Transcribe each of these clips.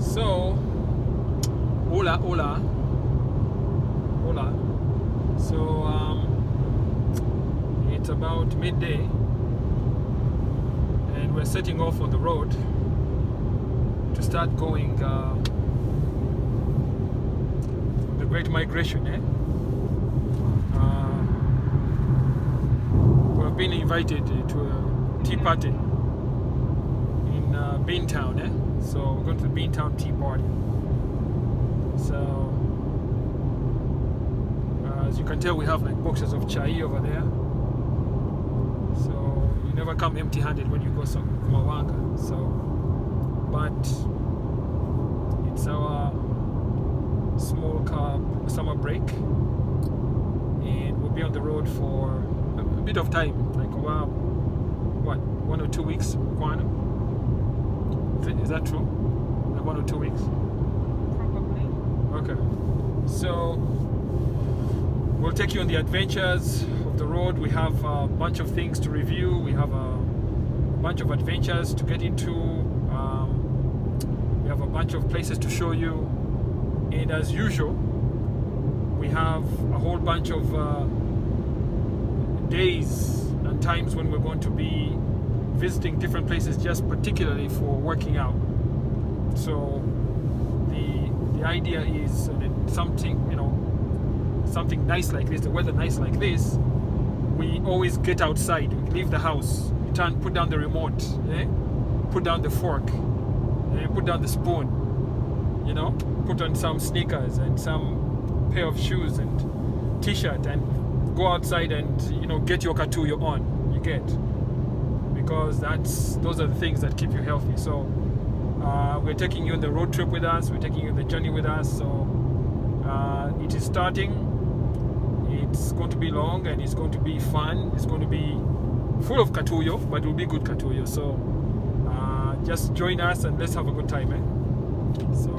So, hola. So, it's about midday, and we're setting off on the road to start going the Great Migration. We've been invited to a tea party in Beantown. So we're going to the Beantown tea party. So as you can tell, we have like boxes of chai over there. So you never come empty-handed when you go Kumawanga. So, but it's our small car summer break, and we'll be on the road for a bit of time, like about 1 or 2 weeks. Is that true? Like 1 or 2 weeks? Probably. Okay. So we'll take you on the adventures of the road. We have a bunch of things to review. We have a bunch of adventures to get into. We have a bunch of places to show you. And as usual, we have a whole bunch of days and times when we're going to be visiting different places, just particularly for working out. So the idea is something nice like this, the weather nice like this, we always get outside. We leave the house, put down the remote, put down the fork, put down the spoon, put on some sneakers and some pair of shoes and t-shirt, and go outside and get your katuyo on. You get, because those are the things that keep you healthy. So we're taking you on the road trip with us. We're taking you on the journey with us. So it is starting. It's going to be long and it's going to be fun. It's going to be full of katuyo, but it will be good katuyo. So just join us and let's have a good time. So.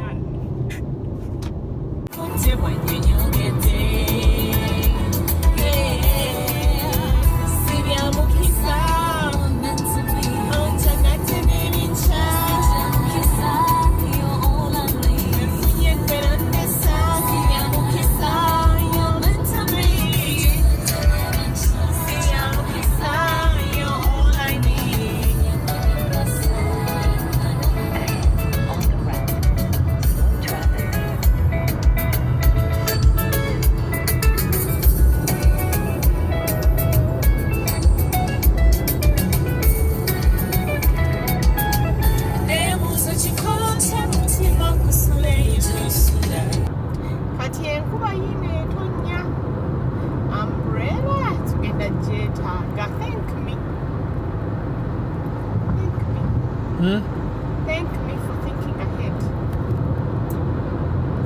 Thank me for thinking ahead.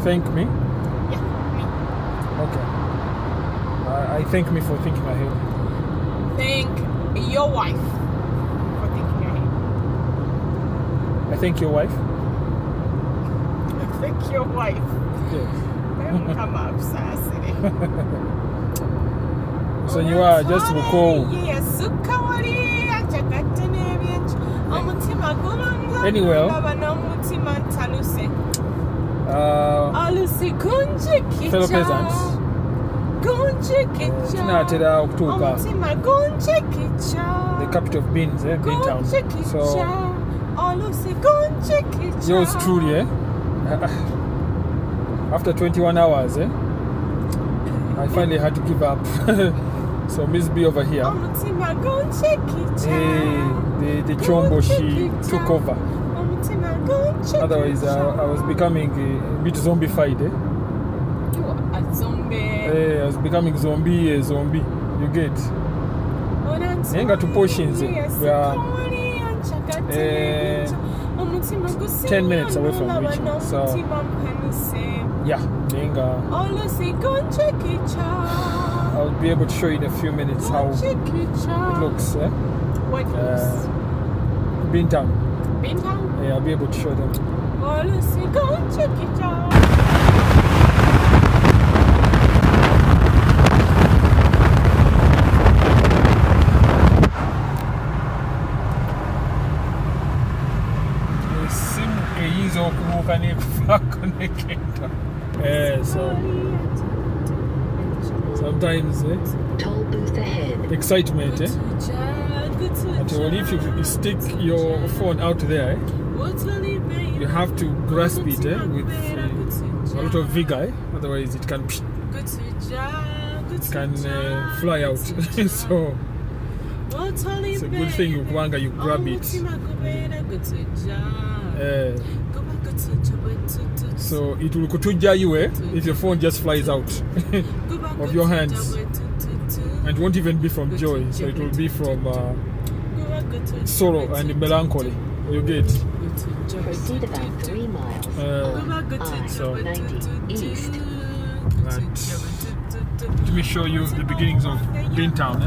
Thank me? Yeah, me. Okay. I thank me for thinking ahead. Thank your wife for thinking ahead. I thank your wife? Thank your wife. Yes. Come up, sassy. So you are just cool. Yes, Anyway, fellow peasants, the capital of beans, Beantown. So, yours truly, after 21 hours, I finally had to give up. So Miss B over here, the chombo, she took over. Otherwise, I was becoming a bit zombified. You are a zombie. I was becoming zombie. You get? Nenga to portions. We are 10 minutes away from reaching. So, yeah, Nenga. I'll be able to show you in a few minutes how it looks. What looks? Beantown. Beantown? Yeah, I'll be able to show them. oyinza okubuuka nekufaako negenda. So sometimes Toll booth ahead. excitement, until if you stick your phone out there, you have to grasp it with a lot of vigor, otherwise it can fly out. So it's a good thing you grab it. So it will kutuja you if your phone just flies out of your hands, and it won't even be from joy, so it will be from sorrow and melancholy. You get? Proceed about 3 miles on so I-90 East. And let me show you the beginnings of Beantown.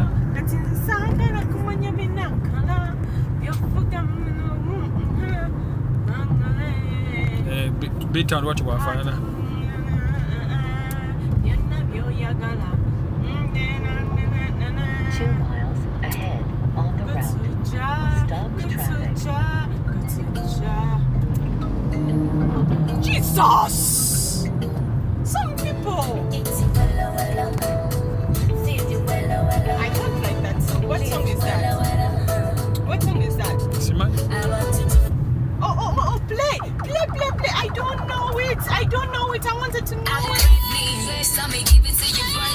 Beantown what wafaana. 2 miles ahead on the route. Stop traffic. Jesus! Some people! I don't like that song. What song is that? What song is that? Simon? Oh, play! I don't know it. I wanted to know it.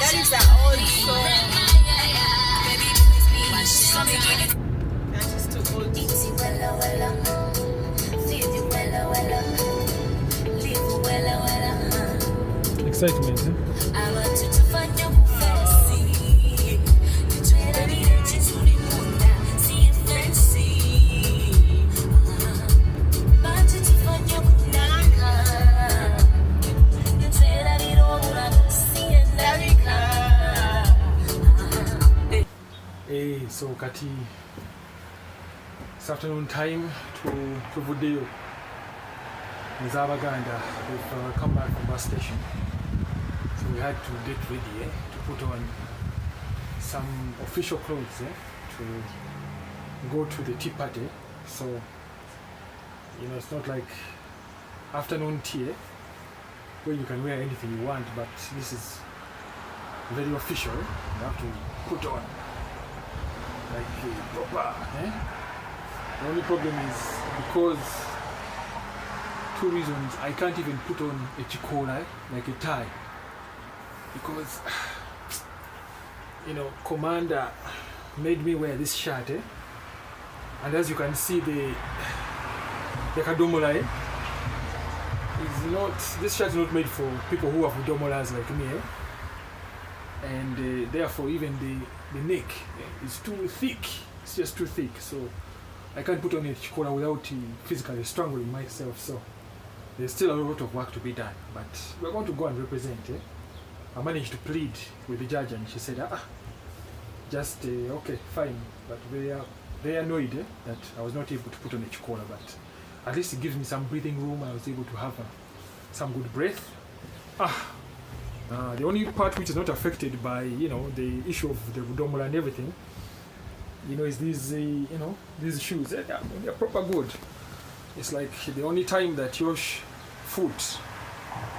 That is an old song. That is too old. Excitement, so kati it's afternoon time to Vudeyo. Nzabaganda, we've come back from bus station, so we had to get ready to put on some official clothes to go to the tea party. So it's not like afternoon tea where you can wear anything you want, but this is very official. You have to put on like proper. The only problem is because two reasons I can't even put on a chikola, like a tie, because commander made me wear this shirt, and as you can see the kadomola is not, this shirt is not made for people who have domolas like me, and therefore even the neck is too thick. It's just too thick, so I can't put on a chikola without physically strangling myself. So there's still a lot of work to be done, but we're going to go and represent. I managed to plead with the judge, and she said, just okay, fine. But they annoyed that I was not able to put on a chikola, but at least it gives me some breathing room. I was able to have some good breath. The only part which is not affected by the issue of the budomola and everything, is these these shoes. They're proper good. It's like the only time that your foot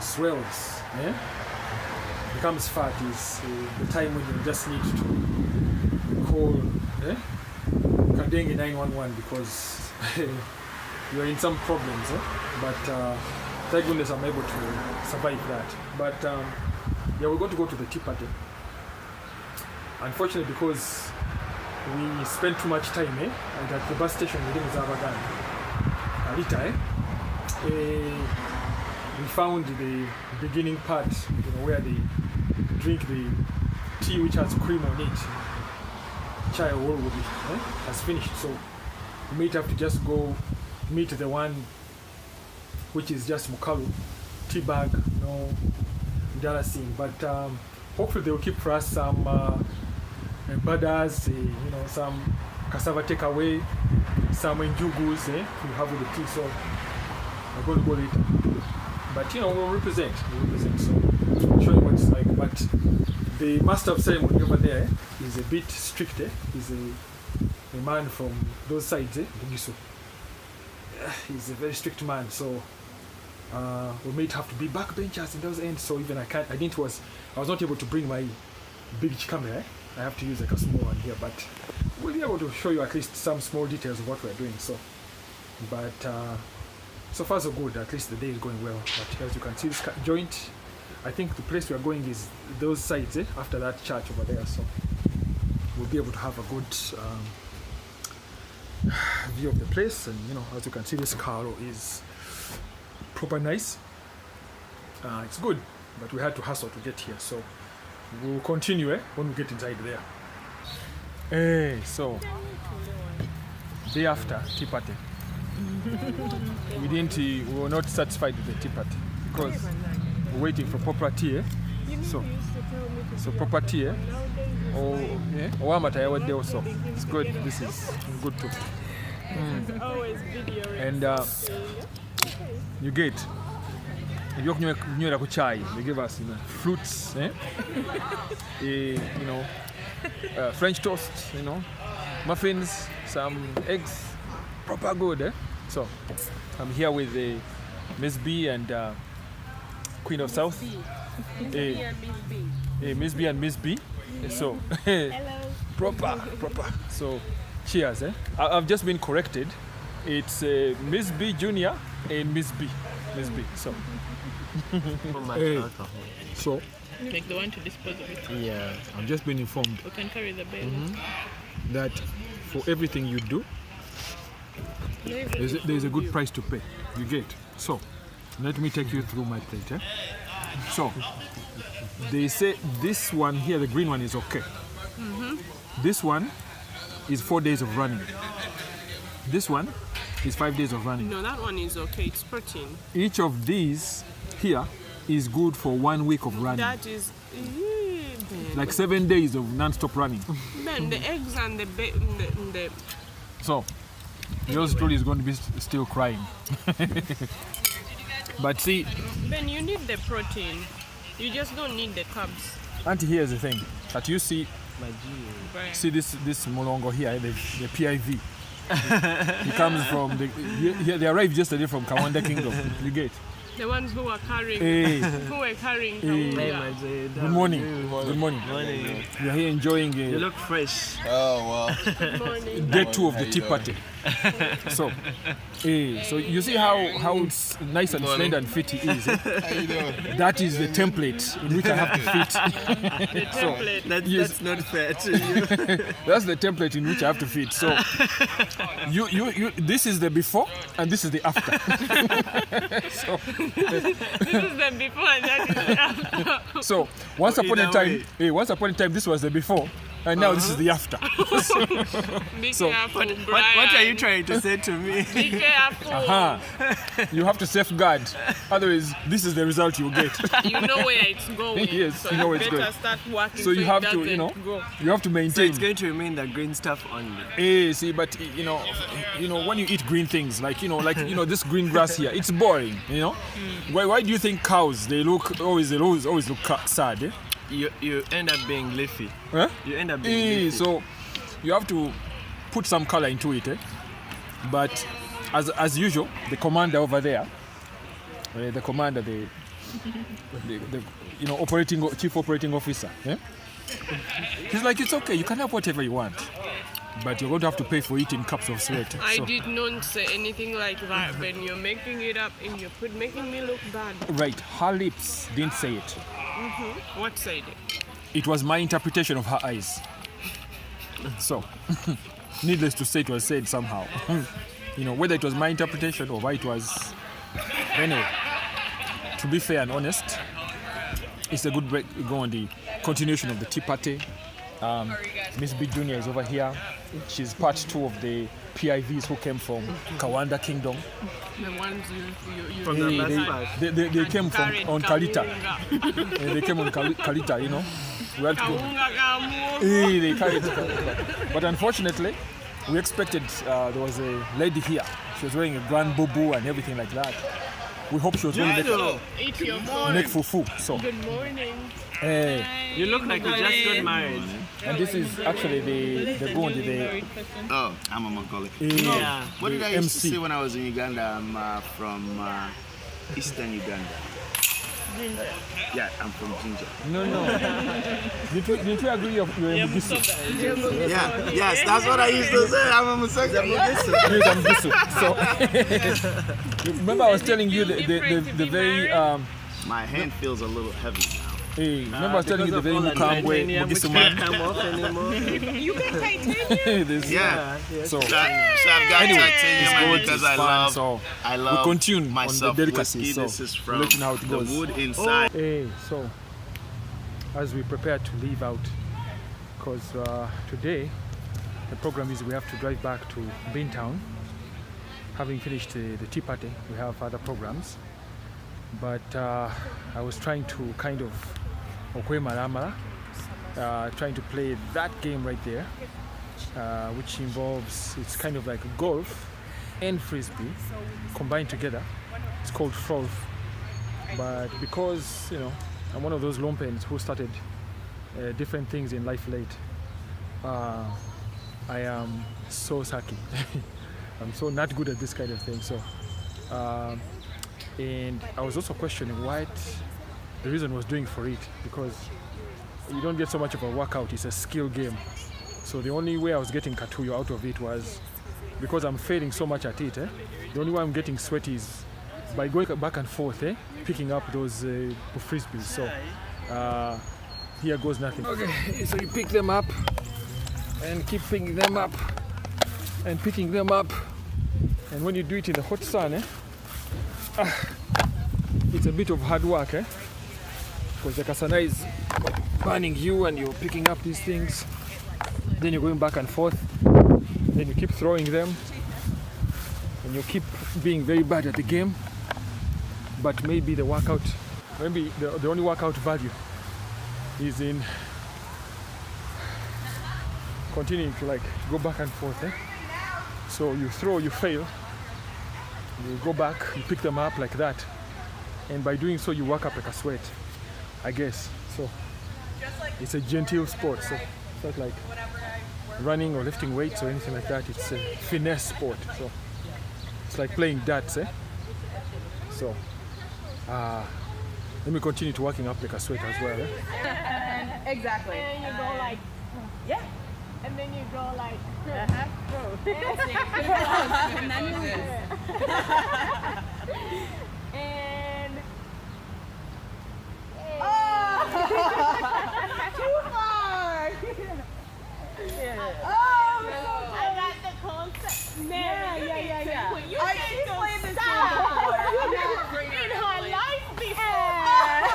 swells, becomes fat, is the time when you just need to call Kadenge 911 because you're in some problems. But thank goodness I'm able to survive that. But we're going to go to the tea party. Unfortunately, because we spent too much time and at the bus station within Zabaganda. We found the beginning part, where they drink the tea which has cream on it. Chai or wood has finished, so we might have to just go meet the one which is just mukalu, tea bag, no dalasine. But hopefully they will keep for us some badas, some cassava takeaway, some njugus we have with the tea. So we're going to go later. But we'll represent. So I'll show you what it's like. But the master of ceremony over there is a bit strict. He's a man from those sides, Bugiso. He's a very strict man. So we might have to be backbenchers in those ends. So even I was not able to bring my big camera. I have to use like a small one here, but we'll be able to show you at least some small details of what we're doing. So, but so far so good. At least the day is going well. But as you can see, this joint, I think the place we are going is those sides after that church over there. So we'll be able to have a good view of the place. And as you can see, this car is proper nice. It's good, but we had to hustle to get here. So we'll continue when we get inside there. So day after tea party, we were not satisfied with the tea party because we're waiting for proper tea. So proper tea. Also, it's good. This is good too. Always video. And you get. If you have chai, they give us fruits, French toast, muffins, some eggs, proper good. So I'm here with Miss B and Queen of South. Miss B and Miss B. So Hello. proper. So cheers. I've just been corrected. It's Miss B Junior and Miss B. So. So Like the one to dispose of it. yeah, I've just been informed We can carry the bale. that for everything you do, there's a good price to pay. You get. So let me take you through my plate. So they say this one here, the green one, is okay. This one is 4 days of running. This one is 5 days of running. No, that one is okay. It's protein. Each of these here is good for 1 week of running. That is. Like 7 days of non-stop running. Then the eggs and the So your story is going to be still crying. But see, then you need the protein. You just don't need the carbs. Auntie, here's the thing that you see. Right. See this molongo here, the PIV. He comes from they arrived yesterday from Kawanda Kingdom. You get. The ones who were carrying, who were carrying Kawunga. Good morning. Good morning. We are here enjoying You look fresh. Oh, wow. Good morning. day 2 of the tea party. So you see how nice and slender and fit he is. How you doing? That is the template in which I have to fit. The template. That's not fair to you. That's the template in which I have to fit. So you this is the before and this is the after. So This is the before and that is the after. so once upon a time this was the before and now this is the after. Be So- careful, What Brian. are you trying to say to me? Be careful. You have to safeguard. Otherwise, this is the result you get. You know where it's going. Yes, so you know where it's better going. start working. So you it have to, doesn't go. you have to So maintain. it's going to remain the green stuff only. See, but when you eat green things, like this green grass here, it's boring. Why do you think cows they always look sad? Eh? You end up being leafy. Huh? You end up being leafy. So you have to put some color into it. But as usual, the commander over there, the commander, the chief operating officer, he's like, it's okay, you can have whatever you want, but you're going to have to pay for it in cups of sweat. I So- did not say anything like that. When you're making it up and you're making me look bad. Right, her lips didn't say it. What said it? It was my interpretation of her eyes. So, needless to say, it was said somehow. Whether it was my interpretation or why it was. Anyway, to be fair and honest, it's a good break. Go on the continuation of the tea party. Miss B Junior is over here. She's part 2 of the PIVs who came from Kawanda Kingdom. The ones you From the best part. They came from carried on Kalita. Kawunga. They came on Kalita, We had to go. Kawunga kamuogo. They carried it. But unfortunately, we expected there was a lady here. She was wearing a grand bubu and everything like that. We hope she was going to Hello. Eat your make morning. fufu. So, Good morning. You look like you just got married. and this is actually the Bundi, Oh, I'm a Macaulay. Yeah. What did I the used to MC. say when I was in Uganda? I'm from Eastern Uganda. Yeah, I'm from Ginger. No. Didn't you agree you're Mugisu? Yeah, yes, that's what I used to say. I'm a Musaga. Yes, I'm Mugisu. So, remember I was telling you the very, My hand feels a little heavy now. hey, remember I was telling you the very Mukambwe Mugisu man? Come off anymore. You got titanium? This- Yeah. So, So I've got anyway, titanium it's good, because it's I fun, love, so I love we continue myself on the delicacies. whiskey. So This is from let's know how it the goes. wood inside. Hey, so as we prepare to leave out, because today the program is we have to drive back to Beantown. Having finished the tea party, we have other programs. But I was trying to kind of okwe maramara, trying to play that game right there, which involves, it's kind of like golf and frisbee combined together. It's called frolf. But because, you know, I'm one of those lumpens who started different things in life late, I am so sucky. I'm so not good at this kind of thing. So, and I was also questioning what the reason was doing for it, because you don't get so much of a workout, it's a skill game. So the only way I was getting katuyo out of it was because I'm failing so much at it. The only way I'm getting sweaty is by going back and forth, picking up those frisbees. So here goes nothing. Okay, so you pick them up and keep picking them up and picking them up. And when you do it in the hot sun, it's a bit of hard work, because the kasana is burning you and you're picking up these things. Then you're going back and forth. Then you keep throwing them. And you keep being very bad at the game. But maybe the workout, maybe the only workout value is in continuing to like go back and forth. So you throw, you fail, you go back, you pick them up like that, and by doing so you work up like a sweat, I guess. So it's a genteel sport, so it's not like running or lifting weights or anything like that. It's a finesse sport, so it's like playing darts. So let me continue to working up like a sweat as well. Exactly. And you go like, Yeah. and then you go like, and Too far. I got the concept. Yeah. When you I say keep playing this stop game in her life before.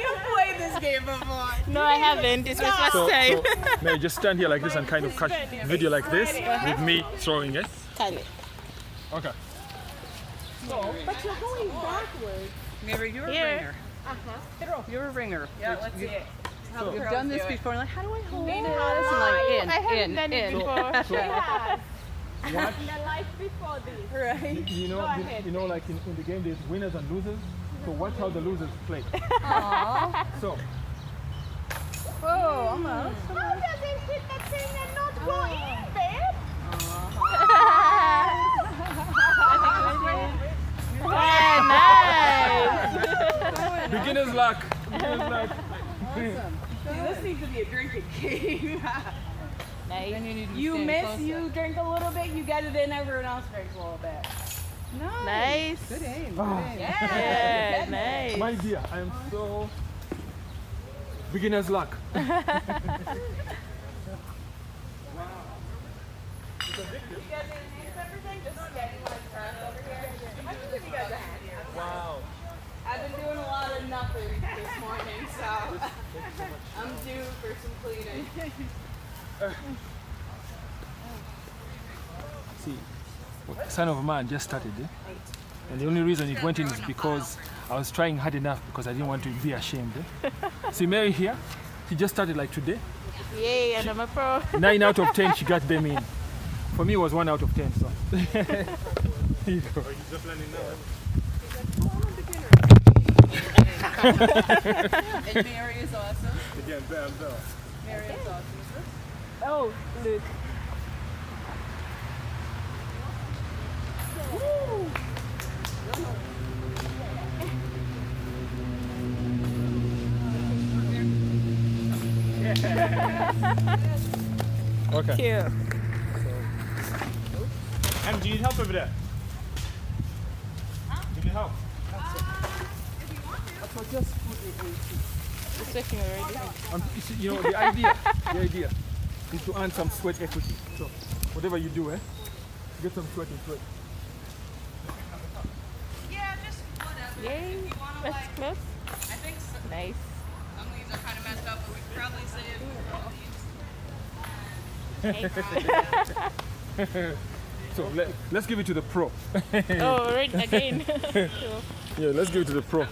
You played this game before. No, I haven't. It's my first time. So may I just stand here like this and kind of catch video like this with me throwing it? Tiny. Okay. But you're going backwards. Mary, you're a Here. ringer. You're a ringer. Yeah, let's see it. You've done this before. Like, how do I hold Nina, this? how does And like, I haven't done it before. So- She has. What? In the life before this. Right. You know, Go ahead. you know, like in the game, there's winners and losers. So watch how the losers play. So Oh, almost. How does it hit the thing and not go in, babe? Nice. beginner's luck. Beginner's luck. This needs to be a drinking game. Then you need to You stand miss, closer. you drink a little bit, you get it in, everyone else drinks a little bit. Nice. Good aim. Ah. Good aim. Yeah, nice. My dear, I am so beginner's luck. Wow. I've been doing a lot of nothing this morning, so I'm due for some cleaning. See, Son of Man just started, and the only reason it went in is because I was trying hard enough because I didn't want to be ashamed. See, Mary here, she just started like today. Yay, and I'm a pro. 9 out of 10, she got them in. For me, it was 1 out of 10. So here you go. And Mary is awesome. Again, bam, bam. Mary is awesome. Oh, Luke. Okay. Cute. And do you need help over there? Do you need help? It's taking already. You know, the idea is to earn some sweat equity. So whatever you do, get some sweat into it. Yeah, just whatever. Yay. If you want to, That's close. I think so. Nice. Some leaves are kind of messed up, but we could probably save all these. So let's give it to the pro. Oh, right again. Yeah, let's give it to the pro.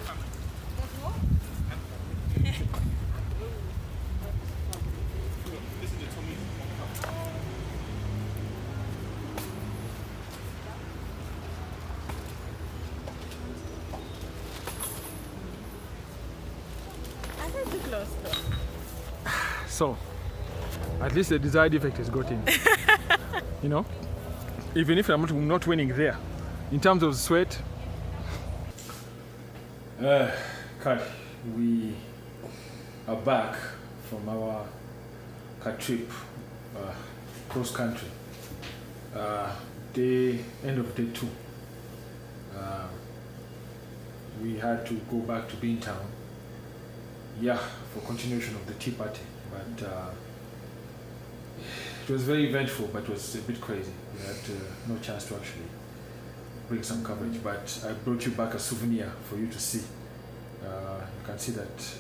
I think too close though. So at least the desired effect is gotten. You know, even if I'm not winning there, in terms of sweat. Kat, we are back from our car trip cross country. End of day 2. We had to go back to Beantown. Yeah, for continuation of the tea party, but it was very eventful, but it was a bit crazy. We had no chance to actually bring some coverage, but I brought you back a souvenir for you to see. You can see that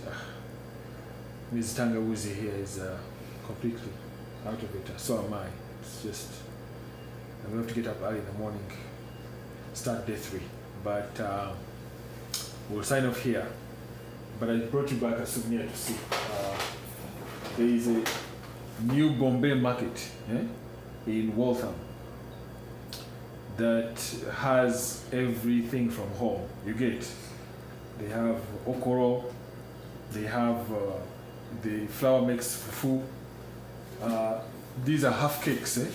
Ms. Tangawuzi here is completely out of it. So am I. It's just, I'm going to have to get up early in the morning, start day 3. But we'll sign off here. But I brought you back a souvenir to see. There is a new Bombay market in Waltham that has everything from home. You get. They have okoro, they have the flour mix fufu. These are half cakes, they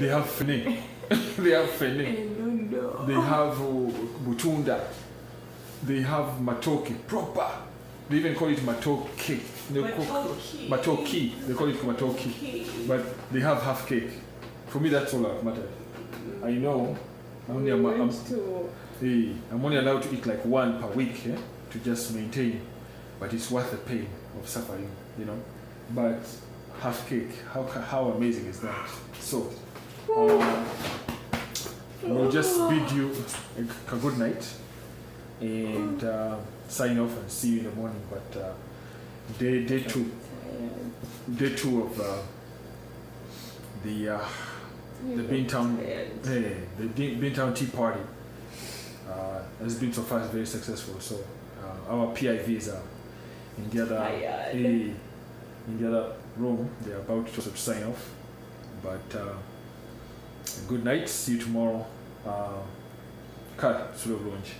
have fene. They have fene. They have butunda. They have matoke proper. They even call it matoke. Matoke. They call it matoke. But they have half cake. For me, that's all that matters. I know I'm only allowed to eat like 1 per week to just maintain. But it's worth the pain of suffering, you know. But half cake, how amazing is that? So, we'll just bid you a good night and sign off and see you in the morning. But day 2 of the Beantown Beantown Tea Party has been so far very successful. So our PIVs are in the other room. They're about to sign off. But good night. See you tomorrow. Cut through the lunch.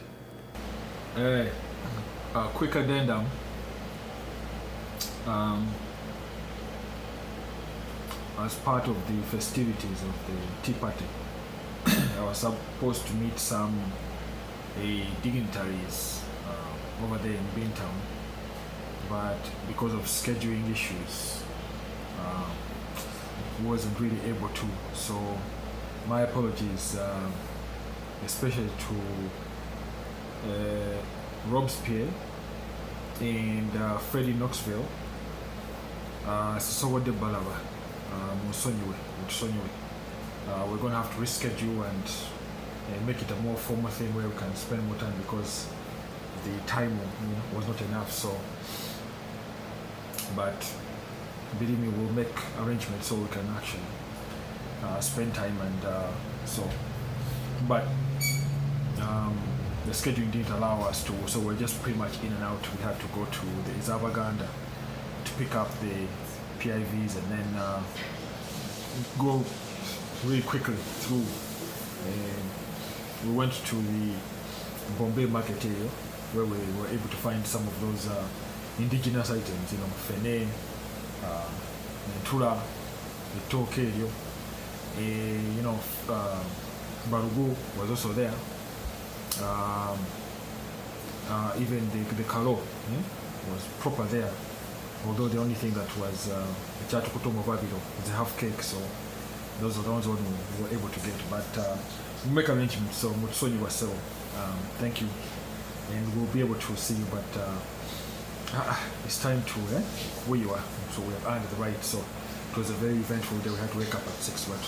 A quick addendum. As part of the festivities of the tea party, I was supposed to meet some dignitaries over there in Beantown, but because of scheduling issues, wasn't really able to. So my apologies, especially to Robespierre and Freddie Knoxville, so de Balava. We're going to have to reschedule and make it a more formal thing where we can spend more time because the time was not enough. So, but believe me, we'll make arrangements so we can actually spend time and but the scheduling didn't allow us to, so we're just pretty much in and out. We had to go to the Izabaganda to pick up the PIVs and then go really quickly through. We went to the Bombay market area where we were able to find some of those indigenous items, fene, nentura, itoke, barugu was also there. Even the kalo was proper there. although the only thing that was Chatukutomo Babilo is a half cake, so those are the ones we were able to get. But we'll make arrangements, so Mutsoni was so thank you, and we'll be able to see you. But it's time to where you are, so we have earned the right. So it was a very eventful day. We had to wake up at 6, but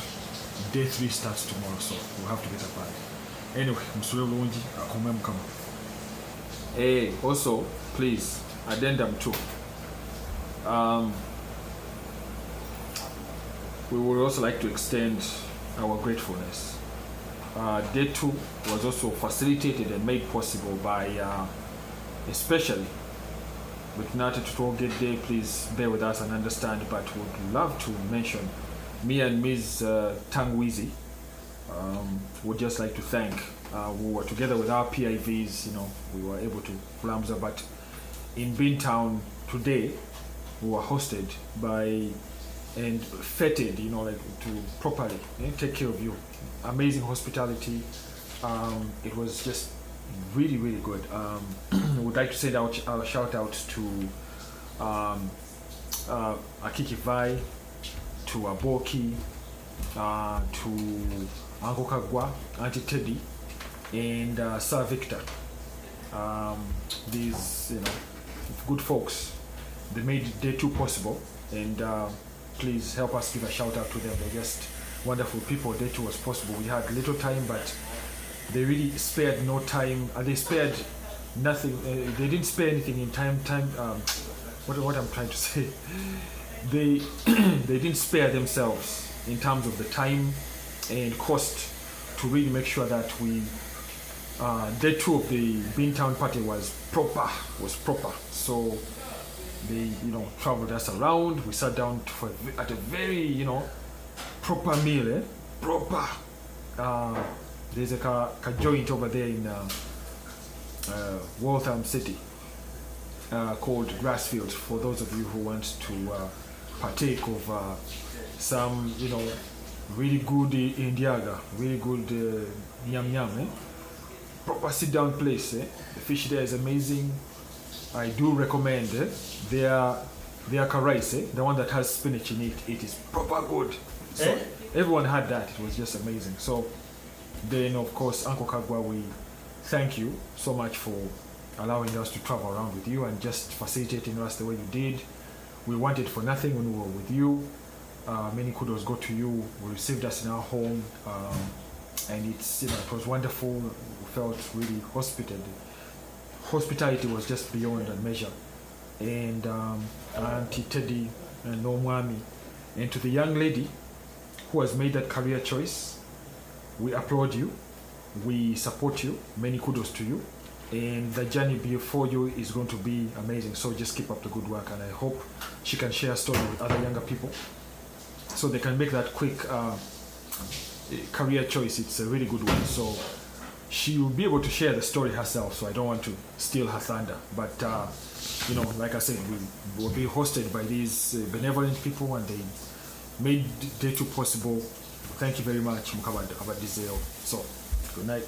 day 3 starts tomorrow, so we'll have to get up early. Anyway, hey, also please, addendum 2. We would also like to extend our gratefulness. Day 2 was also facilitated and made possible by, especially with Nata Tollgate Day. Please bear with us and understand, but would love to mention me and Ms. Tangwizi. Would just like to thank. We were together with our PIVs, we were able to flamza, but in Beantown today, we were hosted by and feted, to properly take care of you. Amazing hospitality. It was just really, really good. Would like to send out our shout outs to Akiki Vai, to Aboki, to Uncle Kagwa, Auntie Teddy, and Sir Victor. These, good folks, they made day 2 possible, and please help us give a shout out to them. They're just wonderful people. Day 2 was possible. We had little time, but they really spared no time. They spared nothing. They didn't spare anything in time. What I'm trying to say, they they didn't spare themselves in terms of the time and cost to really make sure that we day 2 of the Beantown party was proper. So they traveled us around. We sat down at a very proper meal. Proper. There's a joint over there in Waltham City called Grassfields, for those of you who want to partake of some really good indiaga, really good yum. Proper sit down place. The fish there is amazing. I do recommend their rice, the one that has spinach in it. It is proper good. So everyone had that. It was just amazing. So then, of course, Uncle Kagwa, we thank you so much for allowing us to travel around with you and just facilitating us the way you did. We wanted for nothing when we were with you. Many kudos go to you. We received us in our home, and it's it was wonderful. We felt really hospitated. Hospitality was just beyond measure. And Auntie Teddy and Nomwami, and to the young lady who has made that career choice, we applaud you, we support you, many kudos to you, and the journey before you is going to be amazing. So just keep up the good work, and I hope she can share a story with other younger people so they can make that quick career choice. It's a really good one. So she will be able to share the story herself, so I don't want to steal her thunder. But like I said, we will be hosted by these benevolent people, and they made day 2 possible. Thank you very much, Mukabad Abadizeo. So, good night.